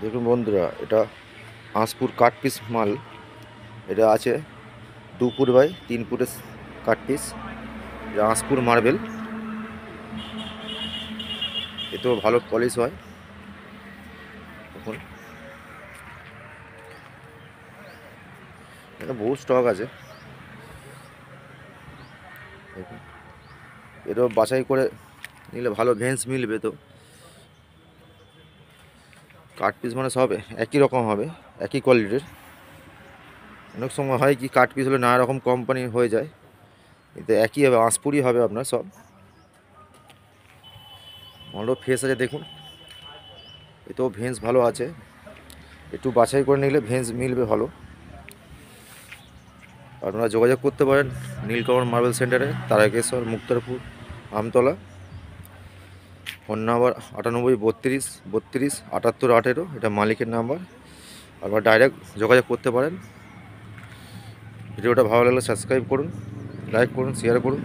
দেখুন বন্ধুরা, এটা আঁশপুর কাঠ পিস মাল। এটা আছে 2 ফুট বাই 3 ফুটের কাঠ পিস। এটা আঁশপুর মার্বেল, এতেও ভালো পলিশ হয়। দেখুন এটা বহু স্টক আছে। দেখুন এটাও বাছাই করে নিলে ভালো ভেন্স মিলবে। তো কাঠ পিস মানে সব একই রকম হবে, একই কোয়ালিটির। অনেক সময় হয় কি কাঠ পিস হলে নানা রকম কোম্পানি হয়ে যায়, কিন্তু একই হবে, আঁশপুরই হবে আপনার সব। মালও ফ্রেশ আছে দেখুন, এতেও ভেন্স ভালো আছে। একটু বাছাই করে নিলে ভেন্স মিলবে ভালো। আপনারা যোগাযোগ করতে পারেন নীলকমল মার্বেল সেন্টারে, তারকেশ্বর, মুক্তারপুর, আমতলা। ফোন নাম্বার 9832327818, এটা মালিকের নাম্বার। আপনারা ডাইরেক্ট যোগাযোগ করতে পারেন। ভিডিওটা ভালো লাগলে সাবস্ক্রাইব করুন, লাইক করুন, শেয়ার করুন।